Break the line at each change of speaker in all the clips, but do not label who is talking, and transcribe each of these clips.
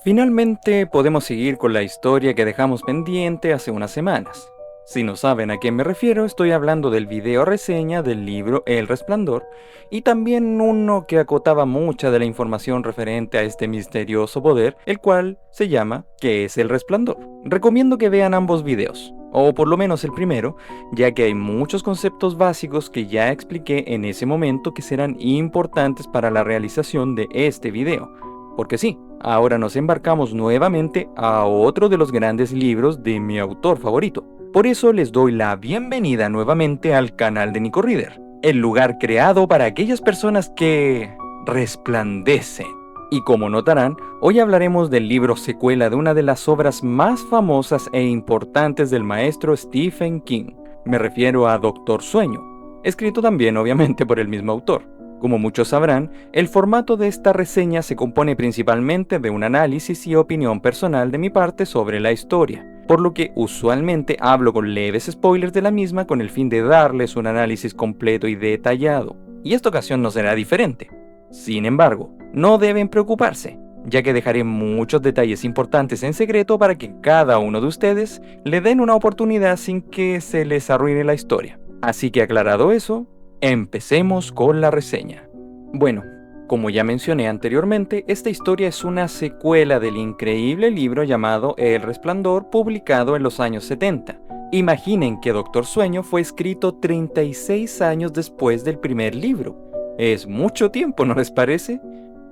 Finalmente podemos seguir con la historia que dejamos pendiente hace unas semanas. Si no saben a qué me refiero, estoy hablando del video reseña del libro El Resplandor y también uno que acotaba mucha de la información referente a este misterioso poder, el cual se llama ¿Qué es el Resplandor? Recomiendo que vean ambos videos, o por lo menos el primero, ya que hay muchos conceptos básicos que ya expliqué en ese momento que serán importantes para la realización de este video. Porque sí, ahora nos embarcamos nuevamente a otro de los grandes libros de mi autor favorito. Por eso les doy la bienvenida nuevamente al canal de Nico Reader, el lugar creado para aquellas personas que resplandecen. Y como notarán, hoy hablaremos del libro secuela de una de las obras más famosas e importantes del maestro Stephen King. Me refiero a Doctor Sueño, escrito también obviamente por el mismo autor. Como muchos sabrán, el formato de esta reseña se compone principalmente de un análisis y opinión personal de mi parte sobre la historia, por lo que usualmente hablo con leves spoilers de la misma con el fin de darles un análisis completo y detallado, y esta ocasión no será diferente. Sin embargo, no deben preocuparse, ya que dejaré muchos detalles importantes en secreto para que cada uno de ustedes le den una oportunidad sin que se les arruine la historia. Así que aclarado eso, empecemos con la reseña. Bueno, como ya mencioné anteriormente, esta historia es una secuela del increíble libro llamado El Resplandor, publicado en los años 70. Imaginen que Doctor Sueño fue escrito 36 años después del primer libro. Es mucho tiempo, ¿no les parece?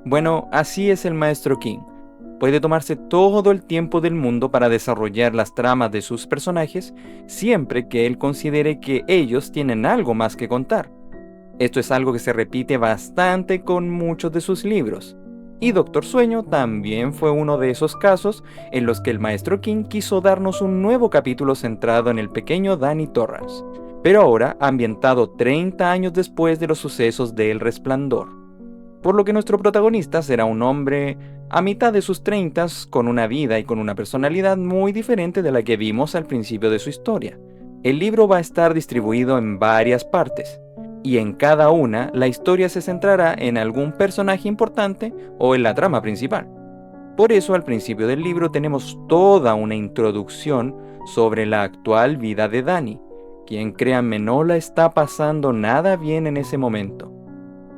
Bueno, así es el maestro King. Puede tomarse todo el tiempo del mundo para desarrollar las tramas de sus personajes, siempre que él considere que ellos tienen algo más que contar. Esto es algo que se repite bastante con muchos de sus libros. Y Doctor Sueño también fue uno de esos casos en los que el maestro King quiso darnos un nuevo capítulo centrado en el pequeño Danny Torrance, pero ahora ambientado 30 años después de los sucesos de El Resplandor. Por lo que nuestro protagonista será un hombre a mitad de sus 30 con una vida y con una personalidad muy diferente de la que vimos al principio de su historia. El libro va a estar distribuido en varias partes, y en cada una la historia se centrará en algún personaje importante o en la trama principal. Por eso al principio del libro tenemos toda una introducción sobre la actual vida de Danny, quien créanme no la está pasando nada bien en ese momento.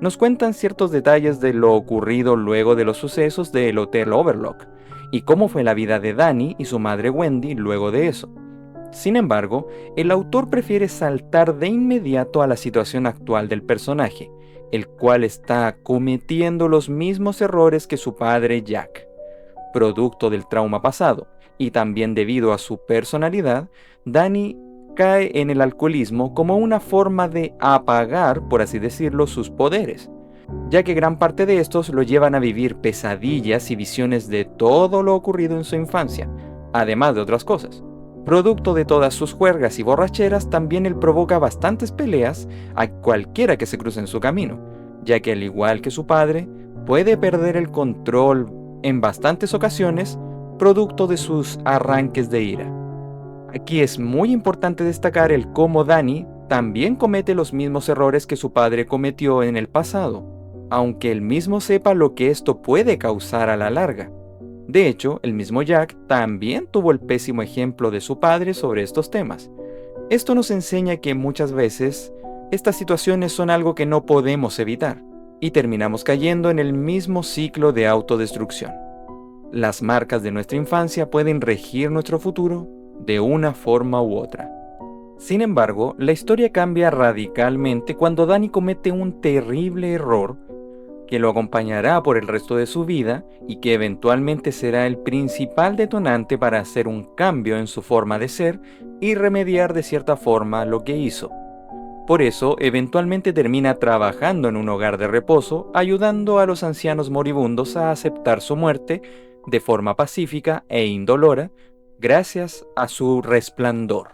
Nos cuentan ciertos detalles de lo ocurrido luego de los sucesos del Hotel Overlook, y cómo fue la vida de Danny y su madre Wendy luego de eso. Sin embargo, el autor prefiere saltar de inmediato a la situación actual del personaje, el cual está cometiendo los mismos errores que su padre Jack. Producto del trauma pasado, y también debido a su personalidad, Danny cae en el alcoholismo como una forma de apagar, por así decirlo, sus poderes, ya que gran parte de estos lo llevan a vivir pesadillas y visiones de todo lo ocurrido en su infancia, además de otras cosas. Producto de todas sus juergas y borracheras, también él provoca bastantes peleas a cualquiera que se cruce en su camino, ya que al igual que su padre, puede perder el control en bastantes ocasiones, producto de sus arranques de ira. Aquí es muy importante destacar el cómo Danny también comete los mismos errores que su padre cometió en el pasado, aunque él mismo sepa lo que esto puede causar a la larga. De hecho, el mismo Jack también tuvo el pésimo ejemplo de su padre sobre estos temas. Esto nos enseña que muchas veces estas situaciones son algo que no podemos evitar, y terminamos cayendo en el mismo ciclo de autodestrucción. Las marcas de nuestra infancia pueden regir nuestro futuro de una forma u otra. Sin embargo, la historia cambia radicalmente cuando Danny comete un terrible error que lo acompañará por el resto de su vida y que eventualmente será el principal detonante para hacer un cambio en su forma de ser y remediar de cierta forma lo que hizo. Por eso, eventualmente termina trabajando en un hogar de reposo, ayudando a los ancianos moribundos a aceptar su muerte de forma pacífica e indolora, gracias a su resplandor.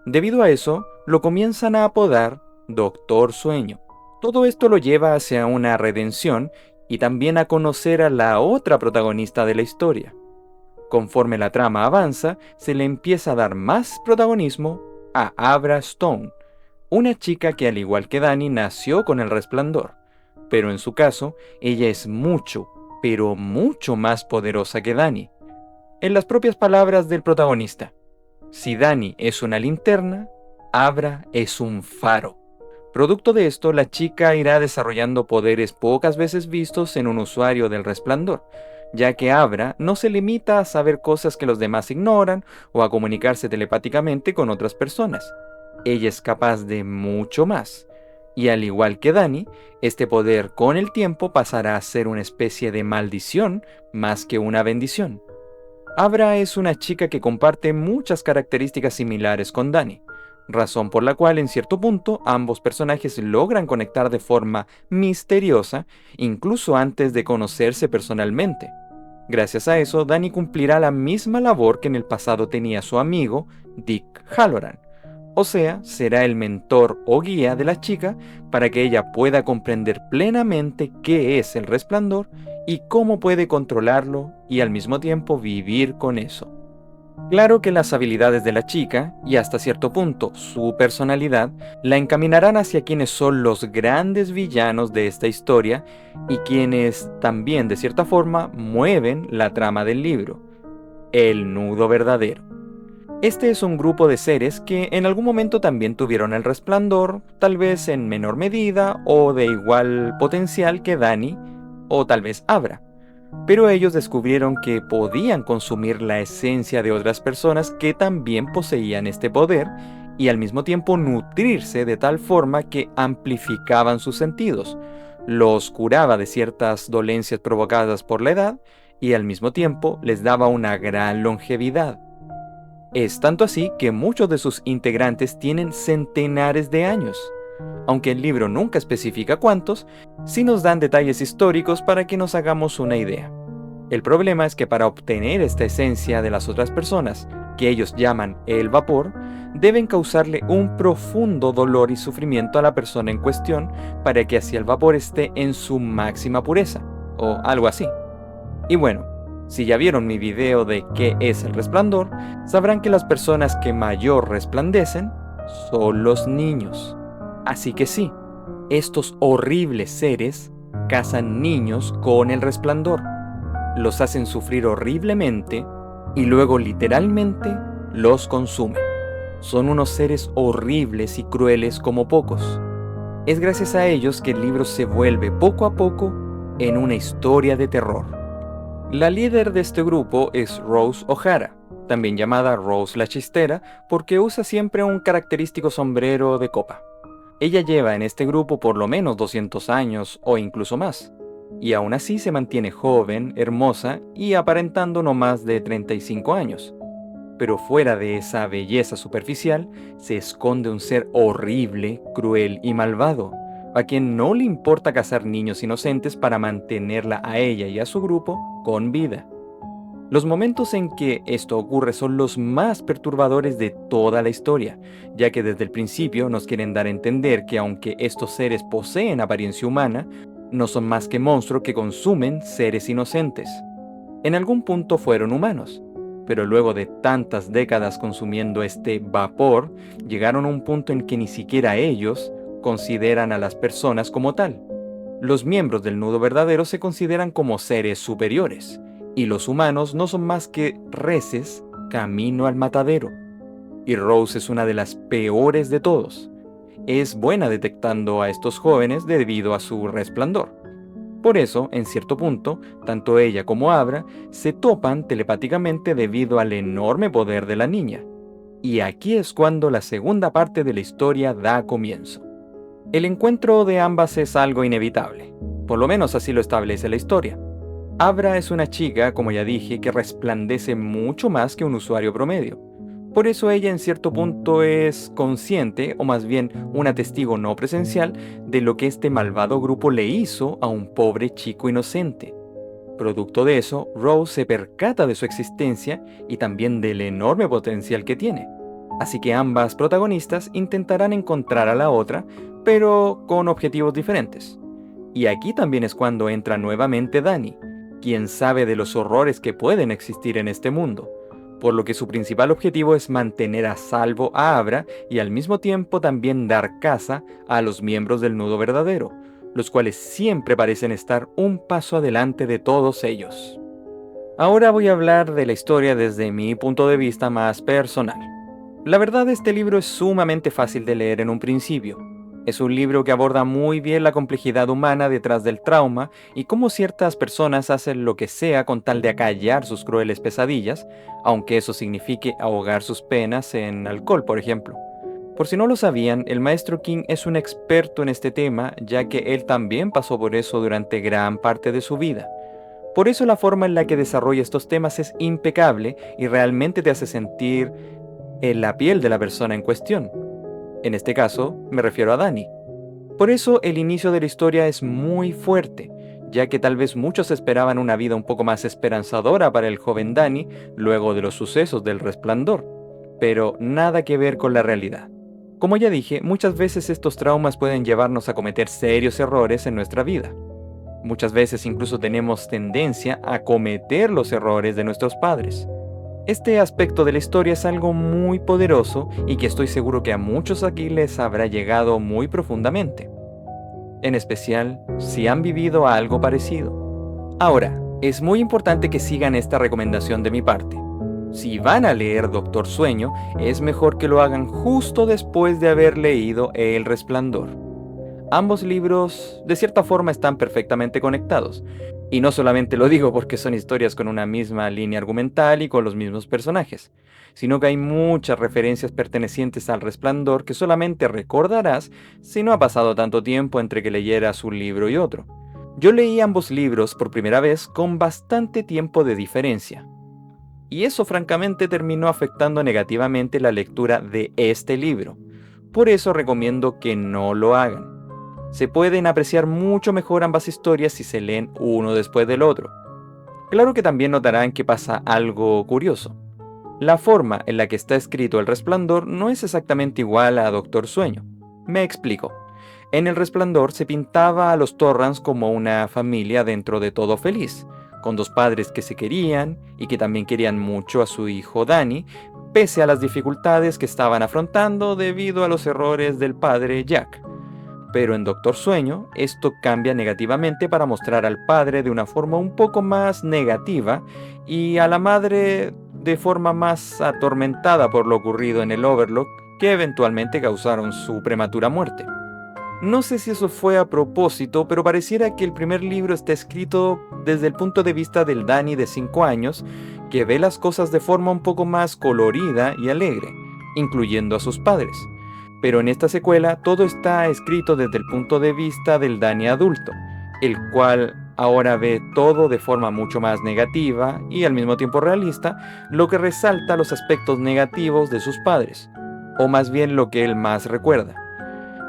Debido a eso, lo comienzan a apodar Doctor Sueño. Todo esto lo lleva hacia una redención y también a conocer a la otra protagonista de la historia. Conforme la trama avanza, se le empieza a dar más protagonismo a Abra Stone, una chica que al igual que Danny nació con el resplandor, pero en su caso, ella es mucho, pero mucho más poderosa que Dani. En las propias palabras del protagonista, si Dani es una linterna, Abra es un faro. Producto de esto, la chica irá desarrollando poderes pocas veces vistos en un usuario del Resplandor, ya que Abra no se limita a saber cosas que los demás ignoran o a comunicarse telepáticamente con otras personas. Ella es capaz de mucho más. Y al igual que Dani, este poder con el tiempo pasará a ser una especie de maldición más que una bendición. Abra es una chica que comparte muchas características similares con Dani, razón por la cual en cierto punto ambos personajes logran conectar de forma misteriosa, incluso antes de conocerse personalmente. Gracias a eso, Dani cumplirá la misma labor que en el pasado tenía su amigo Dick Halloran, o sea, será el mentor o guía de la chica para que ella pueda comprender plenamente qué es el resplandor y cómo puede controlarlo y al mismo tiempo vivir con eso. Claro que las habilidades de la chica, y hasta cierto punto su personalidad, la encaminarán hacia quienes son los grandes villanos de esta historia y quienes también de cierta forma mueven la trama del libro, el nudo verdadero. Este es un grupo de seres que en algún momento también tuvieron el resplandor, tal vez en menor medida o de igual potencial que Dani o tal vez Abra. Pero ellos descubrieron que podían consumir la esencia de otras personas que también poseían este poder y al mismo tiempo nutrirse de tal forma que amplificaban sus sentidos, los curaba de ciertas dolencias provocadas por la edad y al mismo tiempo les daba una gran longevidad. Es tanto así que muchos de sus integrantes tienen centenares de años. Aunque el libro nunca especifica cuántos, sí nos dan detalles históricos para que nos hagamos una idea. El problema es que para obtener esta esencia de las otras personas, que ellos llaman el vapor, deben causarle un profundo dolor y sufrimiento a la persona en cuestión para que así el vapor esté en su máxima pureza, o algo así. Y bueno, si ya vieron mi video de qué es el resplandor, sabrán que las personas que mayor resplandecen son los niños. Así que sí, estos horribles seres cazan niños con el resplandor, los hacen sufrir horriblemente y luego literalmente los consumen. Son unos seres horribles y crueles como pocos. Es gracias a ellos que el libro se vuelve poco a poco en una historia de terror. La líder de este grupo es Rose O'Hara, también llamada Rose la Chistera porque usa siempre un característico sombrero de copa. Ella lleva en este grupo por lo menos 200 años o incluso más, y aún así se mantiene joven, hermosa y aparentando no más de 35 años. Pero fuera de esa belleza superficial se esconde un ser horrible, cruel y malvado, a quien no le importa cazar niños inocentes para mantenerla a ella y a su grupo con vida. Los momentos en que esto ocurre son los más perturbadores de toda la historia, ya que desde el principio nos quieren dar a entender que aunque estos seres poseen apariencia humana, no son más que monstruos que consumen seres inocentes. En algún punto fueron humanos, pero luego de tantas décadas consumiendo este vapor, llegaron a un punto en que ni siquiera ellos consideran a las personas como tal. Los miembros del nudo verdadero se consideran como seres superiores, y los humanos no son más que reses camino al matadero. Y Rose es una de las peores de todos. Es buena detectando a estos jóvenes debido a su resplandor. Por eso, en cierto punto, tanto ella como Abra se topan telepáticamente debido al enorme poder de la niña. Y aquí es cuando la segunda parte de la historia da comienzo. El encuentro de ambas es algo inevitable, por lo menos así lo establece la historia. Abra es una chica, como ya dije, que resplandece mucho más que un usuario promedio. Por eso ella en cierto punto es consciente, o más bien una testigo no presencial, de lo que este malvado grupo le hizo a un pobre chico inocente. Producto de eso, Rose se percata de su existencia y también del enorme potencial que tiene. Así que ambas protagonistas intentarán encontrar a la otra, pero con objetivos diferentes. Y aquí también es cuando entra nuevamente Dani, quien sabe de los horrores que pueden existir en este mundo, por lo que su principal objetivo es mantener a salvo a Abra y al mismo tiempo también dar caza a los miembros del nudo verdadero, los cuales siempre parecen estar un paso adelante de todos ellos. Ahora voy a hablar de la historia desde mi punto de vista más personal. La verdad, este libro es sumamente fácil de leer en un principio. Es un libro que aborda muy bien la complejidad humana detrás del trauma y cómo ciertas personas hacen lo que sea con tal de acallar sus crueles pesadillas, aunque eso signifique ahogar sus penas en alcohol, por ejemplo. Por si no lo sabían, el maestro King es un experto en este tema, ya que él también pasó por eso durante gran parte de su vida. Por eso la forma en la que desarrolla estos temas es impecable y realmente te hace sentir en la piel de la persona en cuestión. En este caso, me refiero a Danny. Por eso el inicio de la historia es muy fuerte, ya que tal vez muchos esperaban una vida un poco más esperanzadora para el joven Danny luego de los sucesos del Resplandor, pero nada que ver con la realidad. Como ya dije, muchas veces estos traumas pueden llevarnos a cometer serios errores en nuestra vida. Muchas veces incluso tenemos tendencia a cometer los errores de nuestros padres. Este aspecto de la historia es algo muy poderoso y que estoy seguro que a muchos aquí les habrá llegado muy profundamente, en especial si han vivido algo parecido. Ahora, es muy importante que sigan esta recomendación de mi parte. Si van a leer Doctor Sueño, es mejor que lo hagan justo después de haber leído El Resplandor. Ambos libros, de cierta forma, están perfectamente conectados. Y no solamente lo digo porque son historias con una misma línea argumental y con los mismos personajes, sino que hay muchas referencias pertenecientes al Resplandor que solamente recordarás si no ha pasado tanto tiempo entre que leyeras un libro y otro. Yo leí ambos libros por primera vez con bastante tiempo de diferencia. Y eso francamente terminó afectando negativamente la lectura de este libro. Por eso recomiendo que no lo hagan. Se pueden apreciar mucho mejor ambas historias si se leen uno después del otro. Claro que también notarán que pasa algo curioso. La forma en la que está escrito El Resplandor no es exactamente igual a Doctor Sueño. Me explico. En El Resplandor se pintaba a los Torrance como una familia dentro de todo feliz, con dos padres que se querían y que también querían mucho a su hijo Danny, pese a las dificultades que estaban afrontando debido a los errores del padre Jack. Pero en Doctor Sueño, esto cambia negativamente para mostrar al padre de una forma un poco más negativa y a la madre de forma más atormentada por lo ocurrido en el Overlook, que eventualmente causaron su prematura muerte. No sé si eso fue a propósito, pero pareciera que el primer libro está escrito desde el punto de vista del Danny de 5 años, que ve las cosas de forma un poco más colorida y alegre, incluyendo a sus padres. Pero en esta secuela todo está escrito desde el punto de vista del Danny adulto, el cual ahora ve todo de forma mucho más negativa y al mismo tiempo realista, lo que resalta los aspectos negativos de sus padres, o más bien lo que él más recuerda.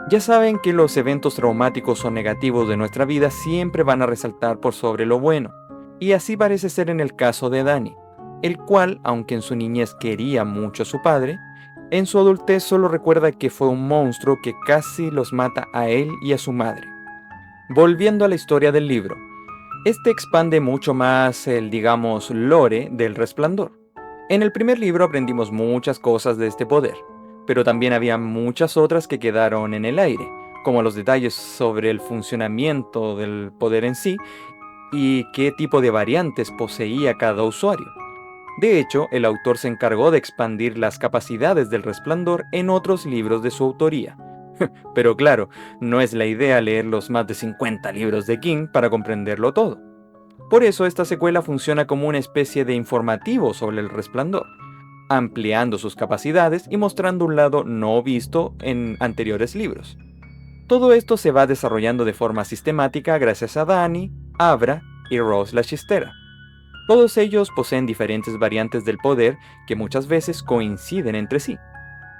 Ya saben que los eventos traumáticos o negativos de nuestra vida siempre van a resaltar por sobre lo bueno, y así parece ser en el caso de Danny, el cual, aunque en su niñez quería mucho a su padre, en su adultez solo recuerda que fue un monstruo que casi los mata a él y a su madre. Volviendo a la historia del libro, este expande mucho más el, digamos, lore del Resplandor. En el primer libro aprendimos muchas cosas de este poder, pero también había muchas otras que quedaron en el aire, como los detalles sobre el funcionamiento del poder en sí y qué tipo de variantes poseía cada usuario. De hecho, el autor se encargó de expandir las capacidades del Resplandor en otros libros de su autoría. Pero claro, no es la idea leer los más de 50 libros de King para comprenderlo todo. Por eso esta secuela funciona como una especie de informativo sobre el Resplandor, ampliando sus capacidades y mostrando un lado no visto en anteriores libros. Todo esto se va desarrollando de forma sistemática gracias a Danny, Abra y Rose la Chistera. Todos ellos poseen diferentes variantes del poder que muchas veces coinciden entre sí.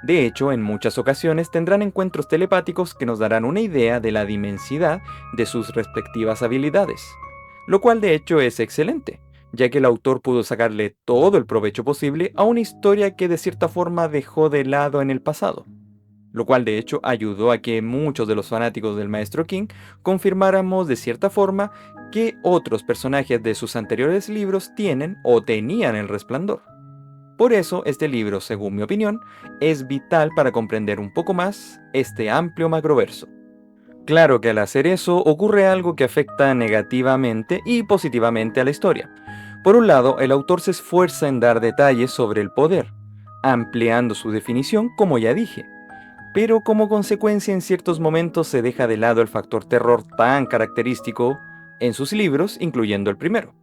De hecho, en muchas ocasiones tendrán encuentros telepáticos que nos darán una idea de la dimensidad de sus respectivas habilidades, lo cual de hecho es excelente, ya que el autor pudo sacarle todo el provecho posible a una historia que de cierta forma dejó de lado en el pasado, lo cual de hecho ayudó a que muchos de los fanáticos del Maestro King confirmáramos de cierta forma que otros personajes de sus anteriores libros tienen o tenían el Resplandor. Por eso este libro, según mi opinión, es vital para comprender un poco más este amplio macroverso. Claro que al hacer eso ocurre algo que afecta negativamente y positivamente a la historia. Por un lado, el autor se esfuerza en dar detalles sobre el poder, ampliando su definición, como ya dije, pero como consecuencia en ciertos momentos se deja de lado el factor terror tan característico en sus libros, incluyendo el primero.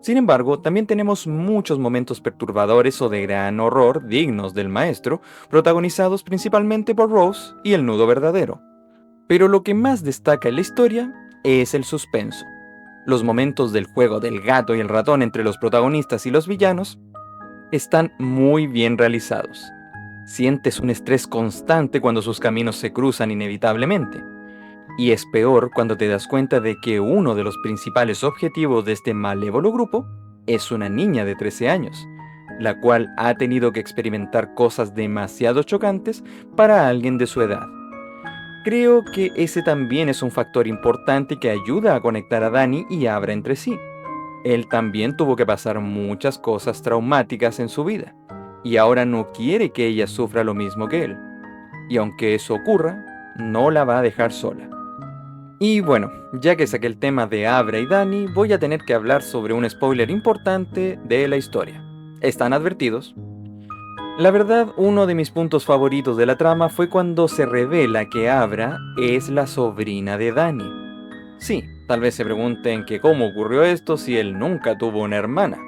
Sin embargo, también tenemos muchos momentos perturbadores o de gran horror dignos del maestro, protagonizados principalmente por Rose y el nudo verdadero. Pero lo que más destaca en la historia es el suspenso. Los momentos del juego del gato y el ratón entre los protagonistas y los villanos están muy bien realizados. Sientes un estrés constante cuando sus caminos se cruzan inevitablemente. Y es peor cuando te das cuenta de que uno de los principales objetivos de este malévolo grupo es una niña de 13 años, la cual ha tenido que experimentar cosas demasiado chocantes para alguien de su edad. Creo que ese también es un factor importante que ayuda a conectar a Danny y Abra entre sí. Él también tuvo que pasar muchas cosas traumáticas en su vida, y ahora no quiere que ella sufra lo mismo que él. Y aunque eso ocurra, no la va a dejar sola. Y bueno, ya que saqué el tema de Abra y Danny, voy a tener que hablar sobre un spoiler importante de la historia. ¿Están advertidos? La verdad, uno de mis puntos favoritos de la trama fue cuando se revela que Abra es la sobrina de Danny. Sí, tal vez se pregunten que cómo ocurrió esto si él nunca tuvo una hermana.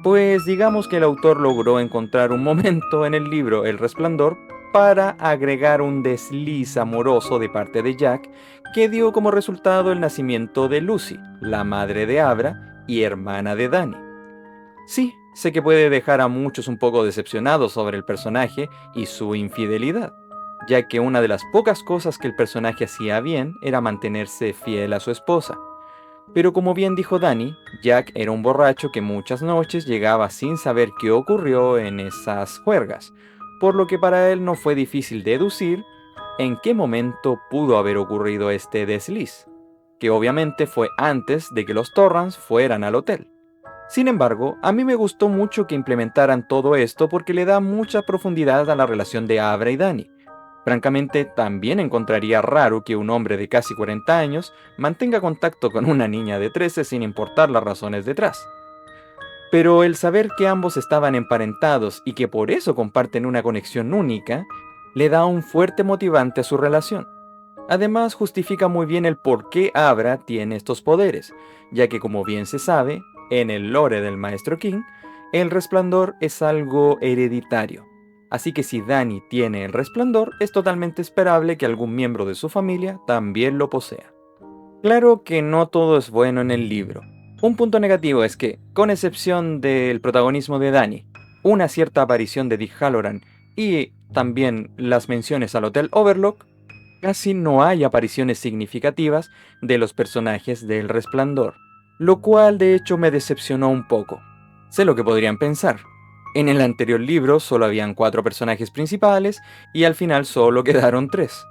Pues digamos que el autor logró encontrar un momento en el libro El Resplandor para agregar un desliz amoroso de parte de Jack que dio como resultado el nacimiento de Lucy, la madre de Abra y hermana de Danny. Sí, sé que puede dejar a muchos un poco decepcionados sobre el personaje y su infidelidad, ya que una de las pocas cosas que el personaje hacía bien era mantenerse fiel a su esposa. Pero como bien dijo Danny, Jack era un borracho que muchas noches llegaba sin saber qué ocurrió en esas juergas, por lo que para él no fue difícil deducir en qué momento pudo haber ocurrido este desliz, que obviamente fue antes de que los Torrance fueran al hotel. Sin embargo, a mí me gustó mucho que implementaran todo esto porque le da mucha profundidad a la relación de Abra y Danny. Francamente, también encontraría raro que un hombre de casi 40 años mantenga contacto con una niña de 13 sin importar las razones detrás. Pero el saber que ambos estaban emparentados y que por eso comparten una conexión única, le da un fuerte motivante a su relación. Además, justifica muy bien el por qué Abra tiene estos poderes, ya que como bien se sabe, en el lore del Maestro King, el resplandor es algo hereditario. Así que si Danny tiene el resplandor, es totalmente esperable que algún miembro de su familia también lo posea. Claro que no todo es bueno en el libro. Un punto negativo es que, con excepción del protagonismo de Danny, una cierta aparición de Dick Halloran y también las menciones al Hotel Overlook, casi no hay apariciones significativas de los personajes del Resplandor, lo cual de hecho me decepcionó un poco. Sé lo que podrían pensar. En el anterior libro solo habían 4 personajes principales y al final solo quedaron 3,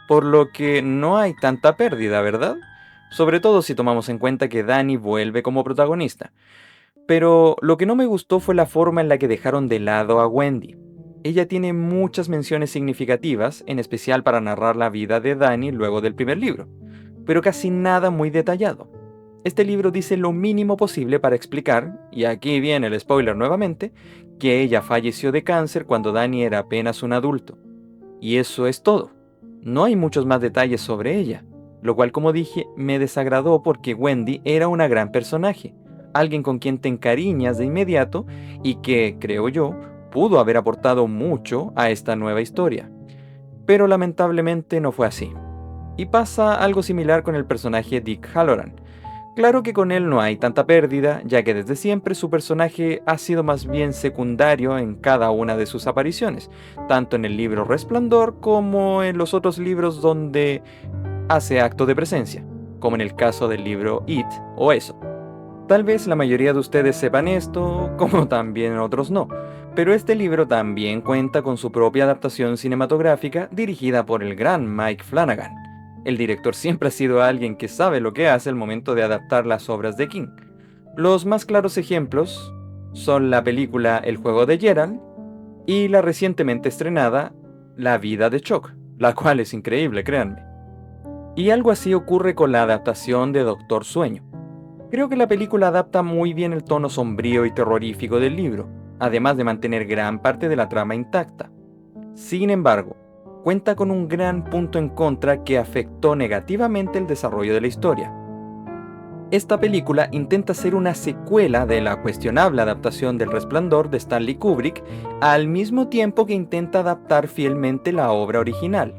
por lo que no hay tanta pérdida, ¿verdad? Sobre todo si tomamos en cuenta que Danny vuelve como protagonista. Pero lo que no me gustó fue la forma en la que dejaron de lado a Wendy. Ella tiene muchas menciones significativas, en especial para narrar la vida de Danny luego del primer libro, pero casi nada muy detallado. Este libro dice lo mínimo posible para explicar, y aquí viene el spoiler nuevamente, que ella falleció de cáncer cuando Danny era apenas un adulto. Y eso es todo. No hay muchos más detalles sobre ella, lo cual como dije me desagradó porque Wendy era una gran personaje, alguien con quien te encariñas de inmediato y que, creo yo, pudo haber aportado mucho a esta nueva historia. Pero lamentablemente no fue así. Y pasa algo similar con el personaje Dick Halloran. Claro que con él no hay tanta pérdida, ya que desde siempre su personaje ha sido más bien secundario en cada una de sus apariciones, tanto en el libro Resplandor como en los otros libros donde hace acto de presencia, como en el caso del libro It o Eso. Tal vez la mayoría de ustedes sepan esto, como también otros no, pero este libro también cuenta con su propia adaptación cinematográfica dirigida por el gran Mike Flanagan. El director siempre ha sido alguien que sabe lo que hace al momento de adaptar las obras de King. Los más claros ejemplos son la película El juego de Geralt y la recientemente estrenada La vida de Chuck, la cual es increíble, créanme. Y algo así ocurre con la adaptación de Doctor Sueño. Creo que la película adapta muy bien el tono sombrío y terrorífico del libro, además de mantener gran parte de la trama intacta. Sin embargo, cuenta con un gran punto en contra que afectó negativamente el desarrollo de la historia. Esta película intenta ser una secuela de la cuestionable adaptación del Resplandor de Stanley Kubrick, al mismo tiempo que intenta adaptar fielmente la obra original.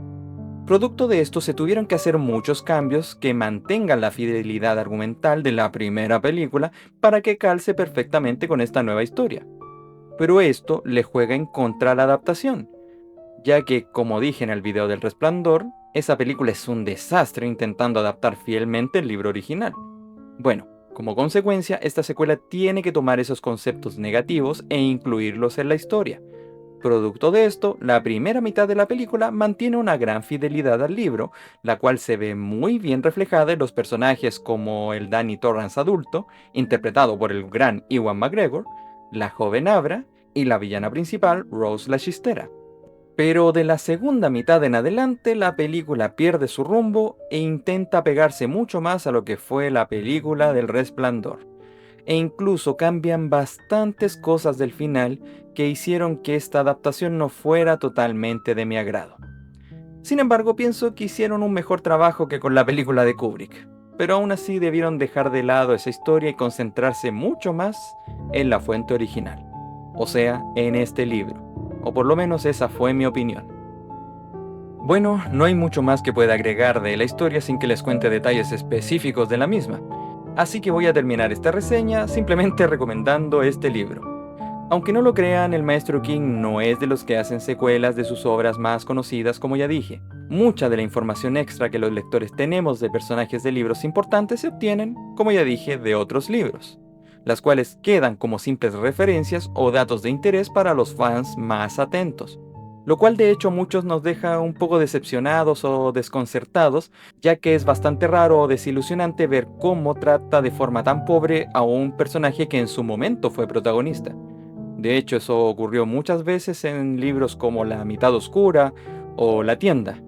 Producto de esto se tuvieron que hacer muchos cambios que mantengan la fidelidad argumental de la primera película para que calce perfectamente con esta nueva historia. Pero esto le juega en contra a la adaptación, ya que, como dije en el video del Resplandor, esa película es un desastre intentando adaptar fielmente el libro original. Bueno, como consecuencia, esta secuela tiene que tomar esos conceptos negativos e incluirlos en la historia. Producto de esto, la primera mitad de la película mantiene una gran fidelidad al libro, la cual se ve muy bien reflejada en los personajes como el Danny Torrance adulto, interpretado por el gran Ewan McGregor, la joven Abra y la villana principal, Rose la Chistera. Pero de la segunda mitad en adelante la película pierde su rumbo e intenta pegarse mucho más a lo que fue la película del Resplandor. E incluso cambian bastantes cosas del final que hicieron que esta adaptación no fuera totalmente de mi agrado. Sin embargo, pienso que hicieron un mejor trabajo que con la película de Kubrick, pero aún así debieron dejar de lado esa historia y concentrarse mucho más en la fuente original, o sea, en este libro. O por lo menos esa fue mi opinión. Bueno, no hay mucho más que pueda agregar de la historia sin que les cuente detalles específicos de la misma, así que voy a terminar esta reseña simplemente recomendando este libro. Aunque no lo crean, el maestro King no es de los que hacen secuelas de sus obras más conocidas, como ya dije. Mucha de la información extra que los lectores tenemos de personajes de libros importantes se obtienen, como ya dije, de otros libros, las cuales quedan como simples referencias o datos de interés para los fans más atentos, lo cual de hecho a muchos nos deja un poco decepcionados o desconcertados, ya que es bastante raro o desilusionante ver cómo trata de forma tan pobre a un personaje que en su momento fue protagonista. De hecho, eso ocurrió muchas veces en libros como La mitad oscura o La tienda,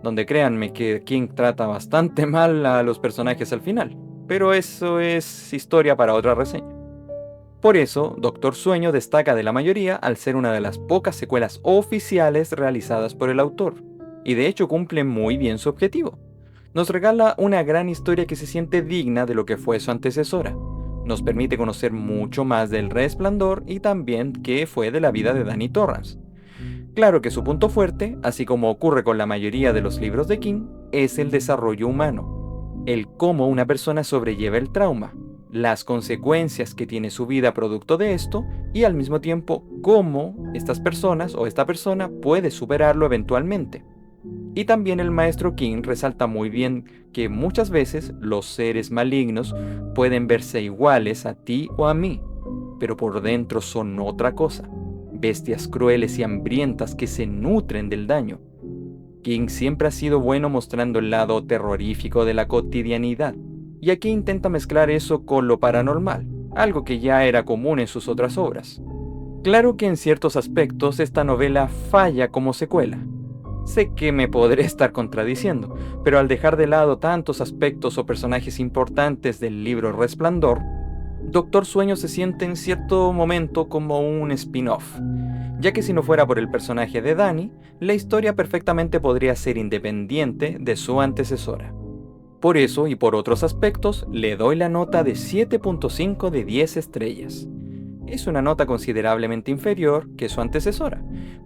donde créanme que King trata bastante mal a los personajes al final, pero eso es historia para otra reseña. Por eso, Doctor Sueño destaca de la mayoría al ser una de las pocas secuelas oficiales realizadas por el autor, y de hecho cumple muy bien su objetivo. Nos regala una gran historia que se siente digna de lo que fue su antecesora. Nos permite conocer mucho más del Resplandor y también qué fue de la vida de Danny Torrance. Claro que su punto fuerte, así como ocurre con la mayoría de los libros de King, es el desarrollo humano, el cómo una persona sobrelleva el trauma, las consecuencias que tiene su vida producto de esto y al mismo tiempo cómo estas personas o esta persona puede superarlo eventualmente. Y también el maestro King resalta muy bien que muchas veces los seres malignos pueden verse iguales a ti o a mí, pero por dentro son otra cosa, bestias crueles y hambrientas que se nutren del daño. King siempre ha sido bueno mostrando el lado terrorífico de la cotidianidad, y aquí intenta mezclar eso con lo paranormal, algo que ya era común en sus otras obras. Claro que en ciertos aspectos esta novela falla como secuela. Sé que me podré estar contradiciendo, pero al dejar de lado tantos aspectos o personajes importantes del libro Resplandor, Doctor Sueño se siente en cierto momento como un spin-off, ya que si no fuera por el personaje de Danny, la historia perfectamente podría ser independiente de su antecesora. Por eso y por otros aspectos, le doy la nota de 7.5 de 10 estrellas. Es una nota considerablemente inferior que su antecesora,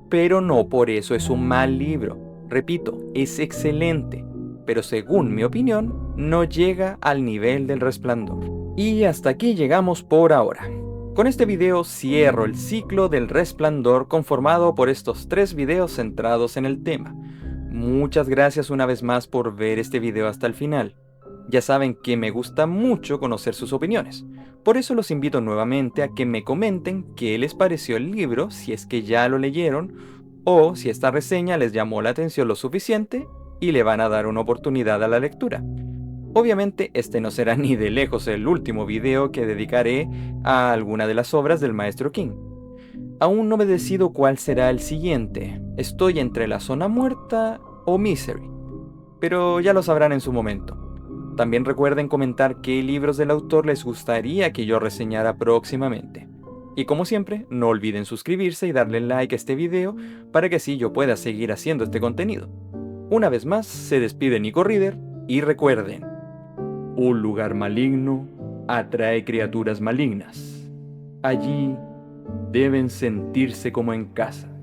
pero no por eso es un mal libro. Repito, es excelente, pero según mi opinión, no llega al nivel del Resplandor. Y hasta aquí llegamos por ahora. Con este video cierro el ciclo del Resplandor conformado por estos 3 videos centrados en el tema. Muchas gracias una vez más por ver este video hasta el final. Ya saben que me gusta mucho conocer sus opiniones, por eso los invito nuevamente a que me comenten qué les pareció el libro, si es que ya lo leyeron, o si esta reseña les llamó la atención lo suficiente y le van a dar una oportunidad a la lectura. Obviamente este no será ni de lejos el último video que dedicaré a alguna de las obras del maestro King. Aún no me decido cuál será el siguiente, estoy entre La zona muerta o Misery. pero ya lo sabrán en su momento. También recuerden comentar qué libros del autor les gustaría que yo reseñara próximamente. Y como siempre, no olviden suscribirse y darle like a este video para que así yo pueda seguir haciendo este contenido. Una vez más, se despide Nico Reader y recuerden, un lugar maligno atrae criaturas malignas. Allí deben sentirse como en casa.